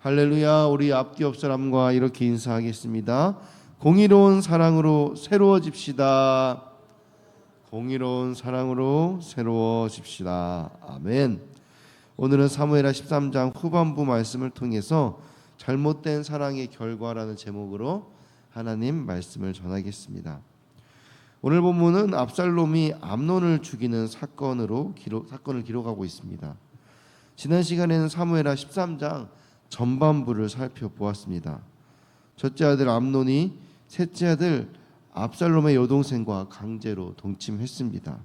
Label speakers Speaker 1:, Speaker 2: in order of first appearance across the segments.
Speaker 1: 할렐루야. 우리 앞뒤 옆 사람과 이렇게 인사하겠습니다. 공의로운 사랑으로 새로워집시다. 공의로운 사랑으로 새로워집시다. 아멘. 오늘은 사무엘하 13장 후반부 말씀을 통해서 잘못된 사랑의 결과라는 제목으로 하나님 말씀을 전하겠습니다. 오늘 본문은 압살롬이 암논을 죽이는 사건을 기록하고 있습니다. 지난 시간에는 사무엘하 13장 전반부를 살펴보았습니다. 첫째 아들 암논이 셋째 아들 압살롬의 여동생과 강제로 동침했습니다.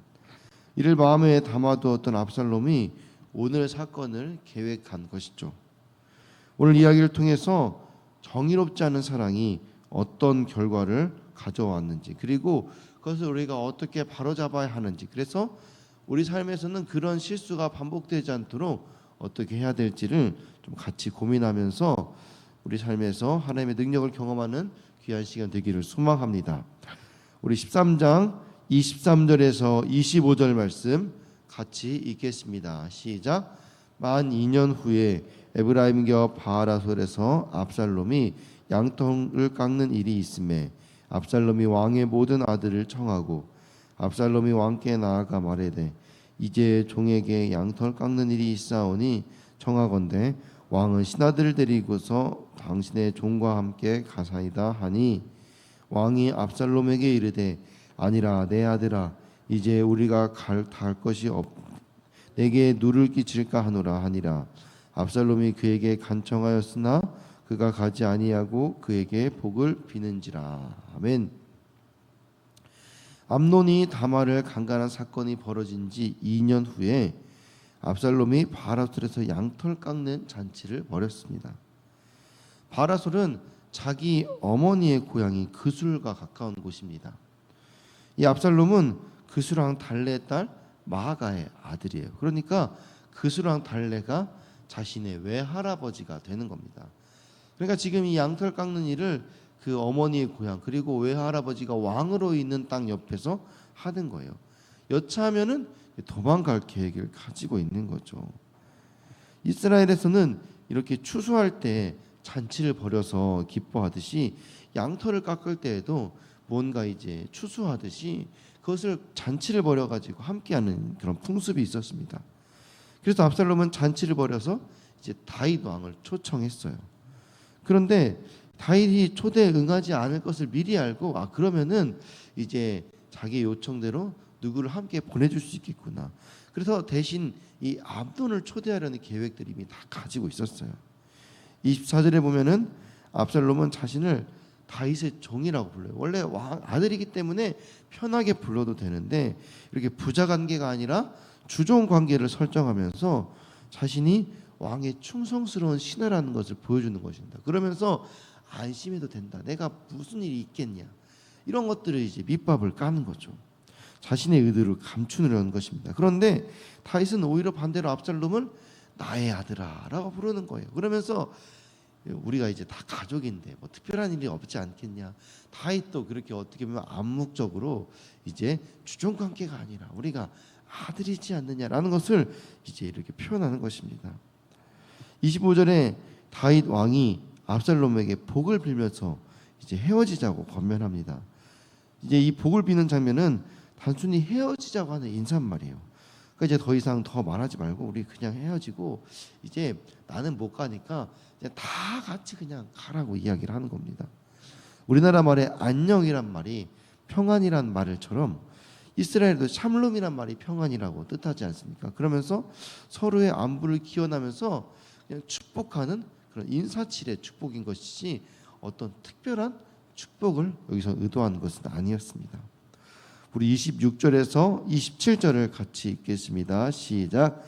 Speaker 1: 이를 마음에 담아두었던 압살롬이 오늘 사건을 계획한 것이죠. 오늘 이야기를 통해서 정의롭지 않은 사랑이 어떤 결과를 가져왔는지, 그리고 그것을 우리가 어떻게 바로잡아야 하는지, 그래서 우리 삶에서는 그런 실수가 반복되지 않도록 어떻게 해야 될지를 좀 같이 고민하면서 우리 삶에서 하나님의 능력을 경험하는 귀한 시간 되기를 소망합니다. 우리 13장 23절에서 25절 말씀 같이 읽겠습니다. 시작. 만 2년 후에 에브라임 겨 바하라솔에서 압살롬이 양털을 깎는 일이 있음에 압살롬이 왕의 모든 아들을 청하고 압살롬이 왕께 나아가 말하되 이제 종에게 양털 깎는 일이 있사오니 청하건대 왕은 신하들을 데리고서 당신의 종과 함께 가사이다 하니 왕이 압살롬에게 이르되 아니라 내 아들아 이제 우리가 갈 것이 내게 누를 끼칠까 하노라 하니라. 압살롬이 그에게 간청하였으나 그가 가지 아니하고 그에게 복을 비는지라. 아멘. 암논이 다말을 강간한 사건이 벌어진 지 2년 후에 압살롬이 바라솔에서 양털 깎는 잔치를 벌였습니다. 바라솔은 자기 어머니의 고향이 그술과 가까운 곳입니다. 이 압살롬은 그술왕 달레의 딸 마아가의 아들이에요. 그러니까 그술왕 달레가 자신의 외할아버지가 되는 겁니다. 그러니까 지금 이 양털 깎는 일을 그 어머니의 고향 그리고 외할아버지가 왕으로 있는 땅 옆에서 하는 거예요. 여차하면은 도망갈 계획을 가지고 있는 거죠. 이스라엘에서는 이렇게 추수할 때 잔치를 벌여서 기뻐하듯이 양털을 깎을 때에도 뭔가 이제 추수하듯이 그것을 잔치를 벌여가지고 함께하는 그런 풍습이 있었습니다. 그래서 압살롬은 잔치를 벌여서 이제 다윗 왕을 초청했어요. 그런데 다윗이 초대에 응하지 않을 것을 미리 알고 그러면은 이제 자기 요청대로 누구를 함께 보내줄 수 있겠구나. 그래서 대신 이 암논을 초대하려는 계획들을 이미 다 가지고 있었어요. 24절에 보면은 압살롬은 자신을 다윗의 종이라고 불러요. 원래 왕 아들이기 때문에 편하게 불러도 되는데 이렇게 부자 관계가 아니라 주종 관계를 설정하면서 자신이 왕의 충성스러운 신하라는 것을 보여주는 것입니다. 그러면서 안심해도 된다. 내가 무슨 일이 있겠냐. 이런 것들을 이제 밑밥을 까는 거죠. 자신의 의도를 감추려는 것입니다. 그런데 다윗은 오히려 반대로 압살롬을 나의 아들아라고 부르는 거예요. 그러면서 우리가 이제 다 가족인데 뭐 특별한 일이 없지 않겠냐. 다윗도 그렇게 어떻게 보면 암묵적으로 이제 주종 관계가 아니라 우리가 아들이지 않느냐라는 것을 이제 이렇게 표현하는 것입니다. 25절에 다윗 왕이 압살롬에게 복을 빌면서 이제 헤어지자고 권면합니다. 이제 이 복을 비는 장면은 단순히 헤어지자고 하는 인사말이에요. 그러니까 이제 더 이상 더 말하지 말고 우리 그냥 헤어지고 이제 나는 못 가니까 이제 다 같이 그냥 가라고 이야기를 하는 겁니다. 우리나라 말에 안녕이란 말이 평안이란 말처럼 이스라엘도 샬롬이란 말이 평안이라고 뜻하지 않습니까? 그러면서 서로의 안부를 기원하면서 그냥 축복하는 그런 인사치레 축복인 것이지 어떤 특별한 축복을 여기서 의도한 것은 아니었습니다. 우리 26절에서 27절을 같이 읽겠습니다. 시작.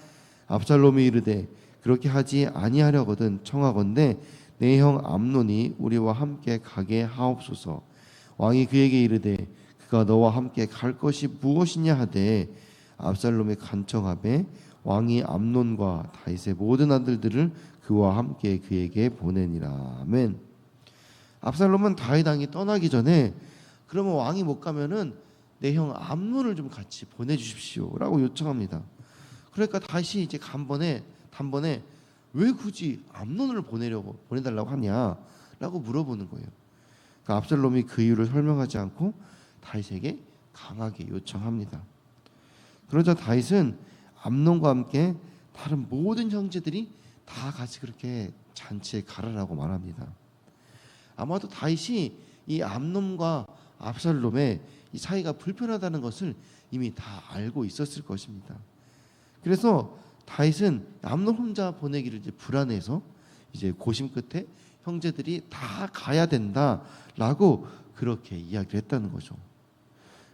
Speaker 1: 압살롬이 이르되 그렇게 하지 아니하려거든 청하건대 내 형 암논이 우리와 함께 가게 하옵소서. 왕이 그에게 이르되 그가 너와 함께 갈 것이 무엇이냐 하되 압살롬이 간청하매 왕이 암논과 다윗의 모든 아들들을 그와 함께 그에게 보내니라. 아멘. 압살롬은 다윗 왕이 떠나기 전에 그러면 왕이 못 가면은 내 형 암논을 좀 같이 보내주십시오라고 요청합니다. 그러니까 다시 이제 단번에 왜 굳이 암논을 보내달라고 하냐라고 물어보는 거예요. 그러니까 압살롬이 그 이유를 설명하지 않고 다윗에게 강하게 요청합니다. 그러자 다윗은 암논과 함께 다른 모든 형제들이 다 같이 그렇게 잔치에 가라라고 말합니다. 아마도 다윗이 이 암논과 압살롬의 이 사이가 불편하다는 것을 이미 다 알고 있었을 것입니다. 그래서 다윗은 암논 혼자 보내기를 이제 불안해서 이제 고심 끝에 형제들이 다 가야 된다라고 그렇게 이야기를 했다는 거죠.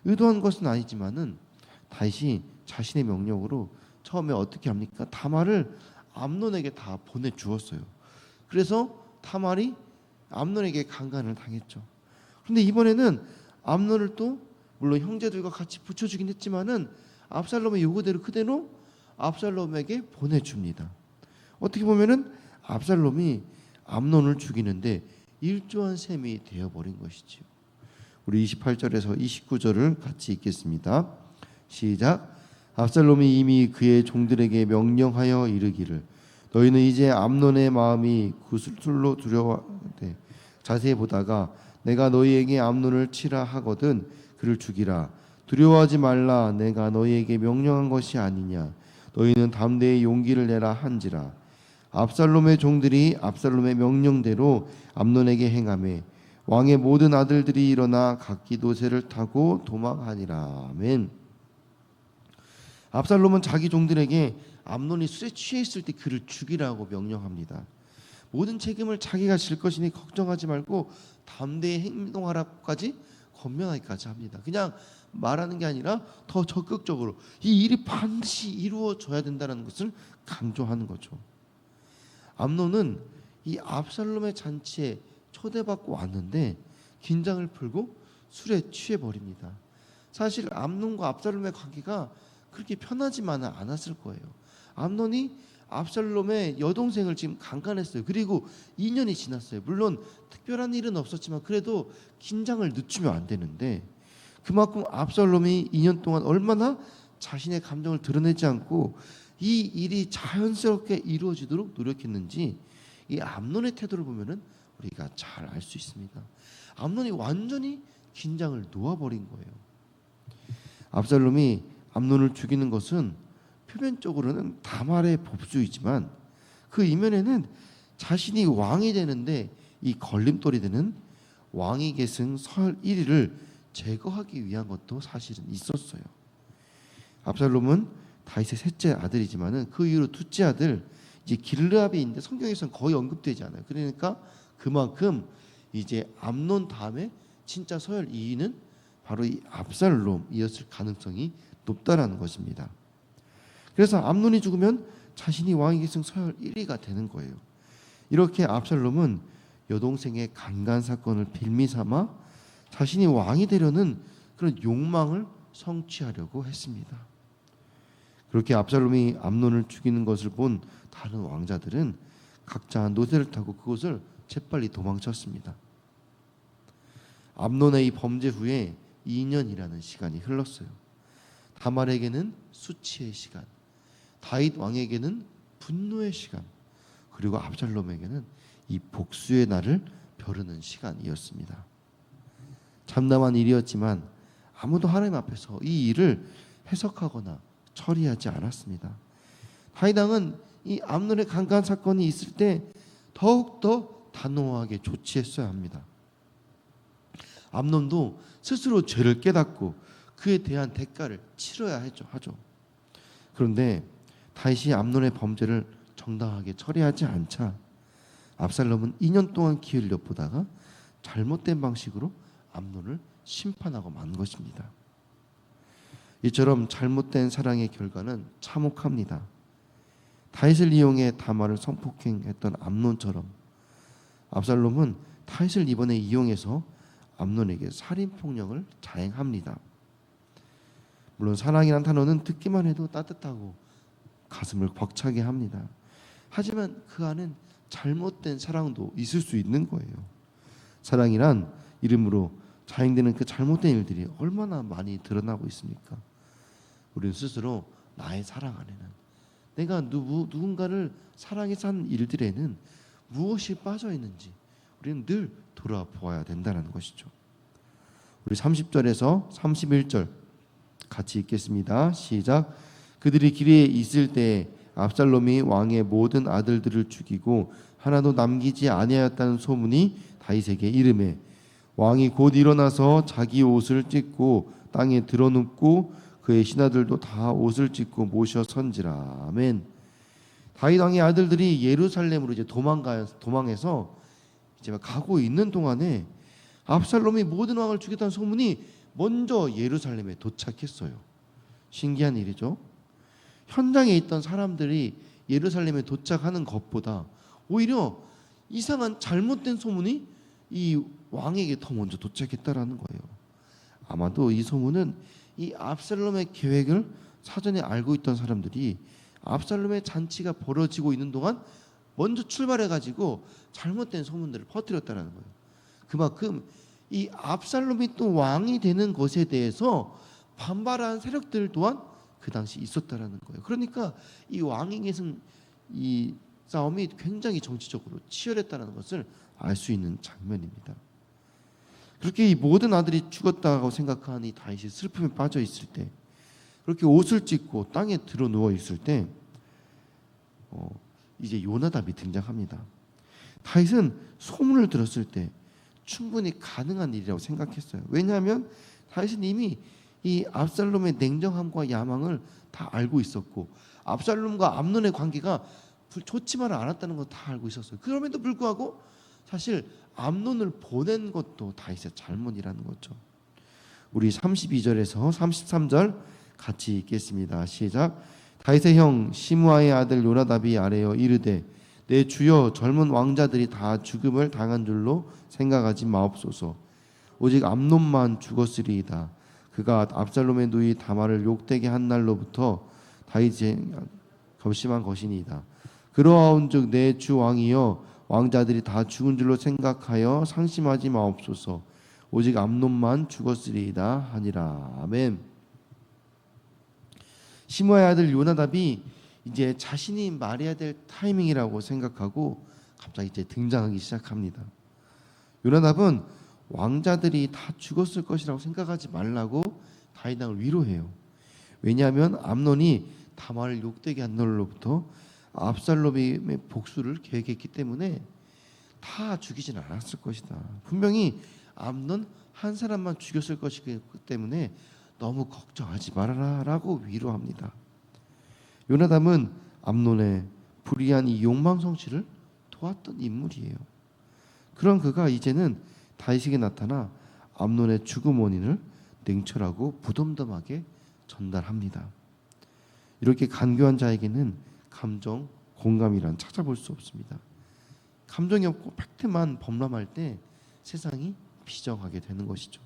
Speaker 1: 의도한 것은 아니지만은 다윗이 자신의 명령으로 처음에 어떻게 합니까? 다말을 암논에게 다 보내주었어요. 그래서 다말이 암논에게 강간을 당했죠. 그런데 이번에는 암논을 또 물론 형제들과 같이 붙여주긴 했지만은 압살롬의 요구대로 그대로 압살롬에게 보내줍니다. 어떻게 보면은 압살롬이 암논을 죽이는데 일조한 셈이 되어버린 것이지요. 우리 28절에서 29절을 같이 읽겠습니다. 시작. 압살롬이 이미 그의 종들에게 명령하여 이르기를 너희는 이제 암논의 마음이 구슬로 두려워하되 자세히 보다가 내가 너희에게 암논을 치라 하거든 그를 죽이라. 두려워하지 말라. 내가 너희에게 명령한 것이 아니냐. 너희는 담대히 용기를 내라 한지라. 압살롬의 종들이 압살롬의 명령대로 암논에게 행하매 왕의 모든 아들들이 일어나 각기 노새를 타고 도망하니라. 아멘. 압살롬은 자기 종들에게 암논이 술에 취해 있을 때 그를 죽이라고 명령합니다. 모든 책임을 자기가 질 것이니 걱정하지 말고 담대히 행동하라고까지 권면하기까지 합니다. 그냥 말하는 게 아니라 더 적극적으로 이 일이 반드시 이루어져야 된다는 것을 강조하는 거죠. 암논은 이 압살롬의 잔치에 초대받고 왔는데 긴장을 풀고 술에 취해 버립니다. 사실 암논과 압살롬의 관계가 그렇게 편하지만은 않았을 거예요. 암논이 압살롬의 여동생을 지금 강간했어요. 그리고 2년이 지났어요. 물론 특별한 일은 없었지만 그래도 긴장을 늦추면 안 되는데 그만큼 압살롬이 2년 동안 얼마나 자신의 감정을 드러내지 않고 이 일이 자연스럽게 이루어지도록 노력했는지 이 암논의 태도를 보면은 우리가 잘 알 수 있습니다. 암논이 완전히 긴장을 놓아버린 거예요. 압살롬이 암논을 죽이는 것은 표면적으로는 다말의 복수이지만 그 이면에는 자신이 왕이 되는데 이 걸림돌이 되는 왕위 계승 설 1위를 제거하기 위한 것도 사실은 있었어요. 압살롬은 다윗의 셋째 아들이지만은 그 이후로 둘째 아들 이제 길르압이 있는데 성경에서는 거의 언급되지 않아요. 그러니까 그만큼 이제 암논 다음에 진짜 서열 2위는 바로 이 압살롬이었을 가능성이 높다라는 것입니다. 그래서 암논이 죽으면 자신이 왕위 계승 서열 1위가 되는 거예요. 이렇게 압살롬은 여동생의 강간 사건을 빌미 삼아 자신이 왕이 되려는 그런 욕망을 성취하려고 했습니다. 그렇게 압살롬이 암논을 죽이는 것을 본 다른 왕자들은 각자 노새를 타고 그곳을 재빨리 도망쳤습니다. 암논의 이 범죄 후에 2년이라는 시간이 흘렀어요. 다말에게는 수치의 시간, 다윗 왕에게는 분노의 시간, 그리고 압살롬에게는 이 복수의 날을 벼르는 시간이었습니다. 참담한 일이었지만 아무도 하나님 앞에서 이 일을 해석하거나 처리하지 않았습니다. 다윗 왕은 이 암논의 강간 사건이 있을 때 더욱더 단호하게 조치했어야 합니다. 암논도 스스로 죄를 깨닫고 그에 대한 대가를 치러야 하죠. 그런데 다윗이 암논의 범죄를 정당하게 처리하지 않자 압살롬은 2년 동안 기회를 엿보다가 잘못된 방식으로 암논을 심판하고 만 것입니다. 이처럼 잘못된 사랑의 결과는 참혹합니다. 다윗을 이용해 다말을 성폭행했던 암논처럼 압살롬은 다윗을 이번에 이용해서 암논에게 살인폭력을 자행합니다. 물론 사랑이란 단어는 듣기만 해도 따뜻하고 가슴을 벅차게 합니다. 하지만 그 안엔 잘못된 사랑도 있을 수 있는 거예요. 사랑이란 이름으로 자행되는 그 잘못된 일들이 얼마나 많이 드러나고 있습니까? 우리는 스스로 나의 사랑 안에는 내가 누군가를 사랑해서 한 일들에는 무엇이 빠져 있는지 우리는 늘 돌아보아야 된다는 것이죠. 우리 30절에서 31절 같이 읽겠습니다. 시작. 그들이 길에 있을 때 압살롬이 왕의 모든 아들들을 죽이고 하나도 남기지 아니하였다는 소문이 다윗에게 이르매 왕이 곧 일어나서 자기 옷을 찢고 땅에 드러눕고 그의 신하들도 다 옷을 찢고 모셔 선지라. 아멘. 다윗 왕의 아들들이 예루살렘으로 이제 도망해서 이제 가고 있는 동안에 압살롬이 모든 왕을 죽였다는 소문이 먼저 예루살렘에 도착했어요. 신기한 일이죠. 현장에 있던 사람들이 예루살렘에 도착하는 것보다 오히려 이상한 잘못된 소문이 이 왕에게 더 먼저 도착했다라는 거예요. 아마도 이 소문은 이 압살롬의 계획을 사전에 알고 있던 사람들이 압살롬의 잔치가 벌어지고 있는 동안 먼저 출발해가지고 잘못된 소문들을 퍼뜨렸다는 거예요. 그만큼 이 압살롬이 또 왕이 되는 것에 대해서 반발한 세력들 또한 그 당시 있었다라는 거예요. 그러니까 이 왕에게는 이 싸움이 굉장히 정치적으로 치열했다는 것을 알 수 있는 장면입니다. 그렇게 이 모든 아들이 죽었다고 생각한 이 다윗이 슬픔에 빠져 있을 때, 그렇게 옷을 찢고 땅에 들어 누워 있을 때, 이제 요나답이 등장합니다. 다윗은 소문을 들었을 때 충분히 가능한 일이라고 생각했어요. 왜냐하면 다윗은 이미 이 압살롬의 냉정함과 야망을 다 알고 있었고, 압살롬과 암논의 관계가 좋지만은 않았다는 걸 다 알고 있었어요. 그럼에도 불구하고 사실 암논을 보낸 것도 다윗의 잘못이라는 거죠. 우리 32절에서 33절 같이 읽겠습니다. 시작. 다윗의 형 시므아의 아들 요나답이 아뢰어 이르되 내 주여 젊은 왕자들이 다 죽음을 당한 줄로 생각하지 마옵소서. 오직 암논만 죽었으리이다. 그가 압살롬의 누이 다말을 욕되게 한 날로부터 다윗이 결심한 것이니이다. 그러하온즉 내 주 왕이여 왕자들이 다 죽은 줄로 생각하여 상심하지 마옵소서. 오직 암논만 죽었으리이다 하니라. 아멘. 시므아의 아들 요나답이 이제 자신이 말해야 될 타이밍이라고 생각하고 갑자기 이제 등장하기 시작합니다. 요나답은 왕자들이 다 죽었을 것이라고 생각하지 말라고 다윗 왕을 위로해요. 왜냐하면 암논이 다말을 욕되게 한 날로부터 압살롬의 복수를 계획했기 때문에 다 죽이진 않았을 것이다. 분명히 암논 한 사람만 죽였을 것이기 때문에 너무 걱정하지 말아라라고 위로합니다. 요나답은 암논의 불의한 이 욕망 성취를 도왔던 인물이에요. 그런 그가 이제는 다윗에게 나타나 암논의 죽음 원인을 냉철하고 무덤덤하게 전달합니다. 이렇게 간교한 자에게는 감정, 공감이란 찾아볼 수 없습니다. 감정이 없고 팩트만 범람할 때 세상이 비정하게 되는 것이죠.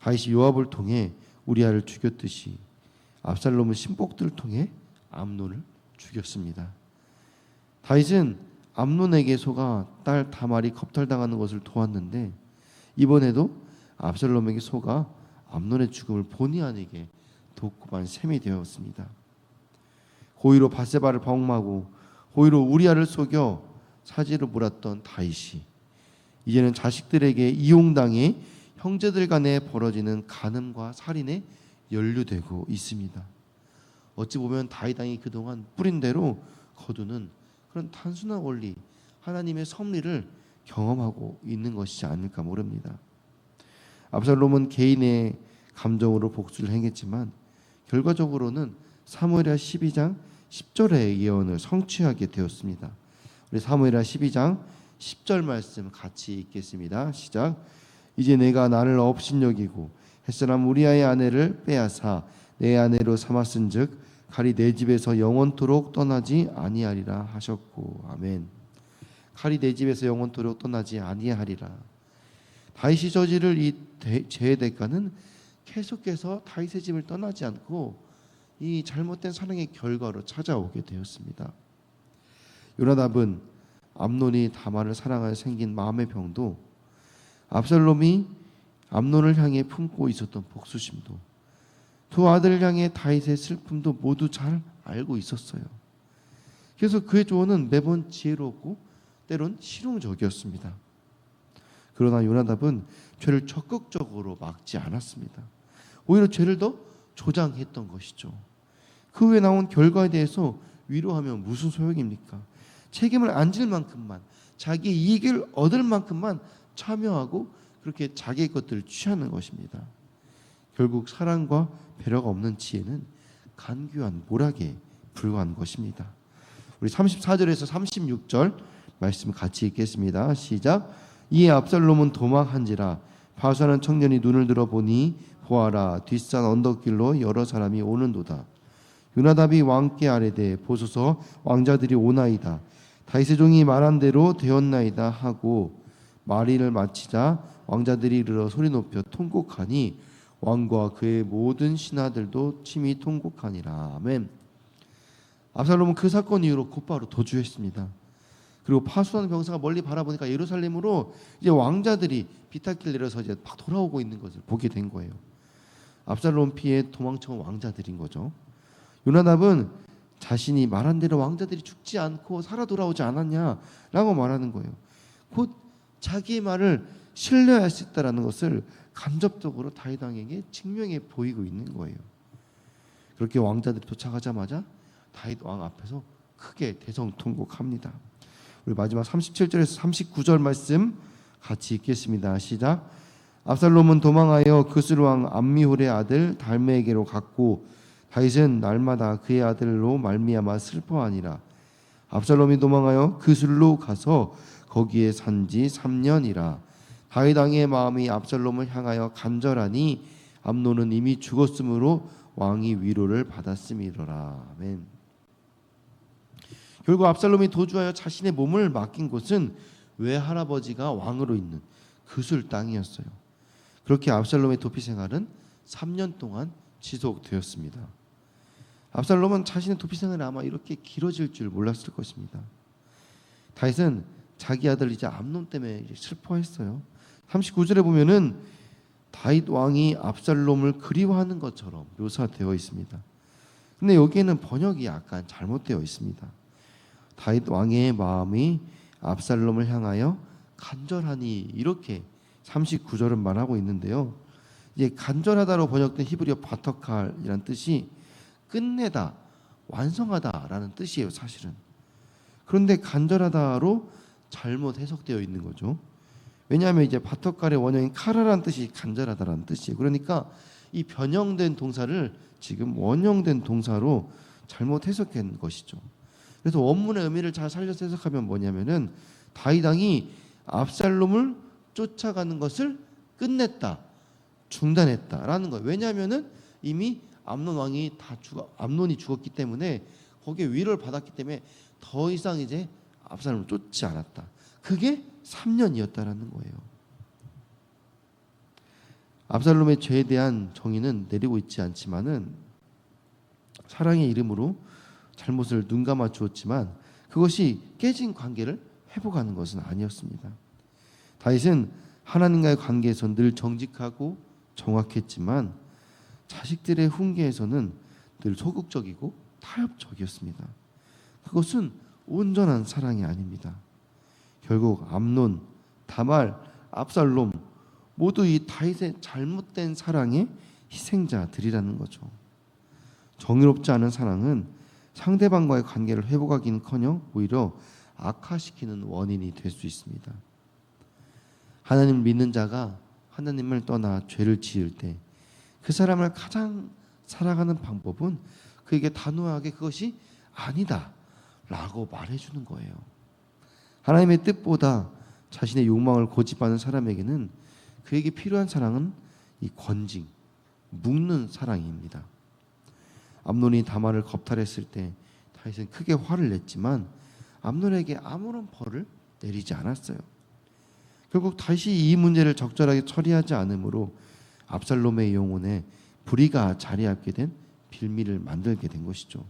Speaker 1: 다윗이 요압을 통해 우리아를 죽였듯이 압살롬은 신복들을 통해 암논을 죽였습니다. 다윗은 암논에게 속아 딸 다말이 겁탈당하는 것을 도왔는데 이번에도 압살롬에게 속아 암논의 죽음을 본의 아니게 돕고만 셈이 되었습니다. 호의로 밧세바를 방망하고 호의로 우리아를 속여 사지로 몰았던 다윗이 이제는 자식들에게 이용당해 형제들 간에 벌어지는 간음과 살인에 연루되고 있습니다. 어찌 보면 다윗 왕이 그동안 뿌린 대로 거두는 그런 단순한 원리, 하나님의 섭리를 경험하고 있는 것이지 않을까 모릅니다. 압살롬은 개인의 감정으로 복수를 행했지만 결과적으로는 사무엘하 12장 10절의 예언을 성취하게 되었습니다. 우리 사무엘하 12장 10절 말씀 같이 읽겠습니다. 시작. 이제 내가 나를 업신여기고 햇사람 우리아의 아내를 빼앗아 내 아내로 삼았은즉 칼이 내 집에서 영원토록 떠나지 아니하리라 하셨고. 아멘. 칼이 내 집에서 영원토록 떠나지 아니하리라. 다윗이 저지를 이 죄의 대가는 계속해서 다윗의 집을 떠나지 않고 이 잘못된 사랑의 결과로 찾아오게 되었습니다. 요나답은 암논이 다말을 사랑하여 생긴 마음의 병도, 압살롬이 암논을 향해 품고 있었던 복수심도, 두 아들을 향해 다윗의 슬픔도 모두 잘 알고 있었어요. 그래서 그의 조언은 매번 지혜롭고 때론 실용적이었습니다. 그러나 요나답은 죄를 적극적으로 막지 않았습니다. 오히려 죄를 더 조장했던 것이죠. 그 후에 나온 결과에 대해서 위로하면 무슨 소용입니까? 책임을 안 질 만큼만, 자기 이익을 얻을 만큼만 참여하고 그렇게 자기의 것들을 취하는 것입니다. 결국 사랑과 배려가 없는 지혜는 간교한 모락에 불과한 것입니다. 우리 34절에서 36절 말씀 같이 읽겠습니다. 시작. 이에 압살롬은 도망한지라 바수하는 청년이 눈을 들어 보니 보아라 뒷산 언덕길로 여러 사람이 오는도다. 요나답이 왕께 아뢰되 보소서 왕자들이 오나이다. 다윗의 종이 말한 대로 되었나이다 하고 말일을 마치자 왕자들이 이르러 소리 높여 통곡하니 왕과 그의 모든 신하들도 심히 통곡하니라. 아멘. 압살롬은 그 사건 이후로 곧바로 도주했습니다. 그리고 파수하는 병사가 멀리 바라보니까 예루살렘으로 이제 왕자들이 비탈길 내려서 이제 막 돌아오고 있는 것을 보게 된 거예요. 압살롬 피해 도망쳐온 왕자들인 거죠. 요나답은 자신이 말한 대로 왕자들이 죽지 않고 살아 돌아오지 않았냐라고 말하는 거예요. 곧 자기의 말을 신뢰할 수 있다라는 것을 간접적으로 다윗 왕에게 증명해 보이고 있는 거예요. 그렇게 왕자들이 도착하자마자 다윗 왕 앞에서 크게 대성통곡합니다. 우리 마지막 37절에서 39절 말씀 같이 읽겠습니다. 시작. 압살롬은 도망하여 그술 왕 암미홀의 아들 달메에게로 갔고 다윗은 날마다 그의 아들로 말미암아 슬퍼하니라. 압살롬이 도망하여 그술로 가서 거기에 산지 3년이라. 다윗 왕의 마음이 압살롬을 향하여 간절하니 암논은 이미 죽었으므로 왕이 위로를 받았음이로라. 아멘. 결국 압살롬이 도주하여 자신의 몸을 맡긴 곳은 외할아버지가 왕으로 있는 그술 땅이었어요. 그렇게 압살롬의 도피 생활은 3년 동안 지속되었습니다. 압살롬은 자신의 도피 생활이 아마 이렇게 길어질 줄 몰랐을 것입니다. 다윗은 자기 아들 이제 암논 때문에 이제 슬퍼했어요. 39절에 보면은 다윗 왕이 압살롬을 그리워하는 것처럼 묘사되어 있습니다. 근데 여기에는 번역이 약간 잘못되어 있습니다. 다윗 왕의 마음이 압살롬을 향하여 간절하니 이렇게 39절은 말하고 있는데요. 이제 간절하다로 번역된 히브리어 바터칼이라는 뜻이 끝내다, 완성하다라는 뜻이에요, 사실은. 그런데 간절하다로 잘못 해석되어 있는 거죠. 왜냐하면 이제 바터칼의 원형인 카라라는 뜻이 간절하다라는 뜻이에요. 그러니까 이 변형된 동사를 지금 원형된 동사로 잘못 해석한 것이죠. 그래서 원문의 의미를 잘 살려서 해석하면 뭐냐면은 다윗 왕이 압살롬을 쫓아가는 것을 끝냈다, 중단했다라는 거예요. 왜냐하면은 이미 암논이 죽었기 때문에 거기에 위로를 받았기 때문에 더 이상 이제 압살롬을 쫓지 않았다. 그게 3년이었다라는 거예요. 압살롬의 죄에 대한 정의는 내리고 있지 않지만은 사랑의 이름으로 잘못을 눈감아 주었지만 그것이 깨진 관계를 회복하는 것은 아니었습니다. 다윗은 하나님과의 관계에서 늘 정직하고 정확했지만 자식들의 훈계에서는 늘 소극적이고 타협적이었습니다. 그것은 온전한 사랑이 아닙니다. 결국 암논, 다말, 압살롬 모두 이 다윗의 잘못된 사랑의 희생자들이라는 거죠. 정의롭지 않은 사랑은 상대방과의 관계를 회복하기는커녕 오히려 악화시키는 원인이 될 수 있습니다. 하나님을 믿는 자가 하나님을 떠나 죄를 지을 때 그 사람을 가장 사랑하는 방법은 그에게 단호하게 그것이 아니다 라고 말해주는 거예요. 하나님의 뜻보다 자신의 욕망을 고집하는 사람에게는 그에게 필요한 사랑은 이 권징, 묶는 사랑입니다. 암논이 다말을 겁탈했을 때 다윗은 크게 화를 냈지만 암논에게 아무런 벌을 내리지 않았어요. 결국 다윗이 이 문제를 적절하게 처리하지 않으므로 압살롬의 영혼에 불의가 자리하게 된 빌미를 만들게 된 것이죠.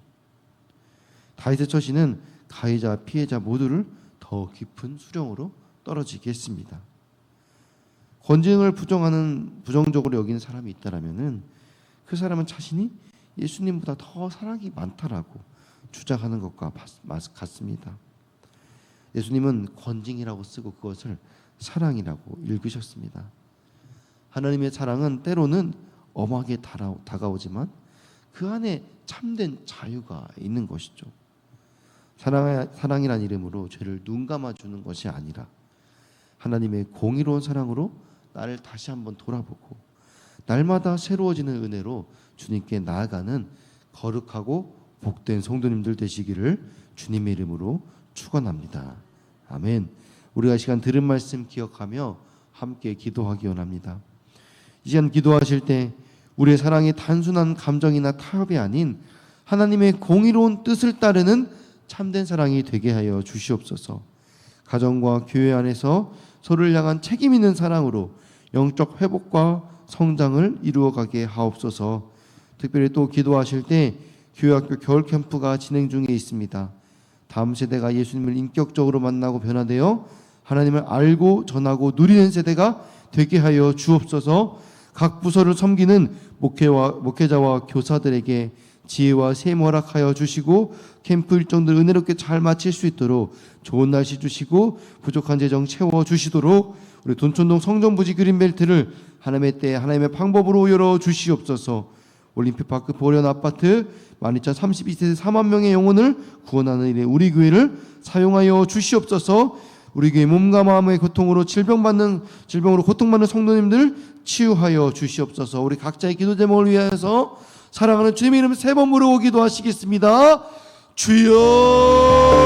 Speaker 1: 다윗의 처신은 가해자, 피해자 모두를 더 깊은 수령으로 떨어지게 했습니다. 권징을 부정적으로 여기는 사람이 있다라면은 그 사람은 자신이 예수님보다 더 사랑이 많다라고 주장하는 것과 같습니다. 예수님은 권징이라고 쓰고 그것을 사랑이라고 읽으셨습니다. 하나님의 사랑은 때로는 엄하게 다가오지만 그 안에 참된 자유가 있는 것이죠. 사랑이란 이름으로 죄를 눈 감아주는 것이 아니라 하나님의 공의로운 사랑으로 나를 다시 한번 돌아보고 날마다 새로워지는 은혜로 주님께 나아가는 거룩하고 복된 성도님들 되시기를 주님의 이름으로 축원합니다. 아멘. 우리가 시간 들은 말씀 기억하며 함께 기도하기 원합니다. 이 시간 기도하실 때 우리의 사랑이 단순한 감정이나 타협이 아닌 하나님의 공의로운 뜻을 따르는 참된 사랑이 되게 하여 주시옵소서. 가정과 교회 안에서 서로를 향한 책임 있는 사랑으로 영적 회복과 성장을 이루어가게 하옵소서. 특별히 또 기도하실 때 교회학교 겨울 캠프가 진행 중에 있습니다. 다음 세대가 예수님을 인격적으로 만나고 변화되어 하나님을 알고 전하고 누리는 세대가 되게 하여 주옵소서. 각 부서를 섬기는 목회자와 교사들에게 지혜와 셈 허락하여 주시고 캠프 일정들 은혜롭게 잘 마칠 수 있도록 좋은 날씨 주시고 부족한 재정 채워 주시도록 우리 돈촌동 성전부지 그린벨트를 하나님의 때 하나님의 방법으로 열어 주시옵소서. 올림픽파크 보련 아파트 12,032세대 4만 명의 영혼을 구원하는 일에 우리 교회를 사용하여 주시옵소서. 우리 교회 몸과 마음의 고통으로 질병으로 고통받는 성도님들 치유하여 주시옵소서. 우리 각자의 기도 제목을 위하여서 사랑하는 주님의 이름 3번 부르고 기도하시겠습니다. 주여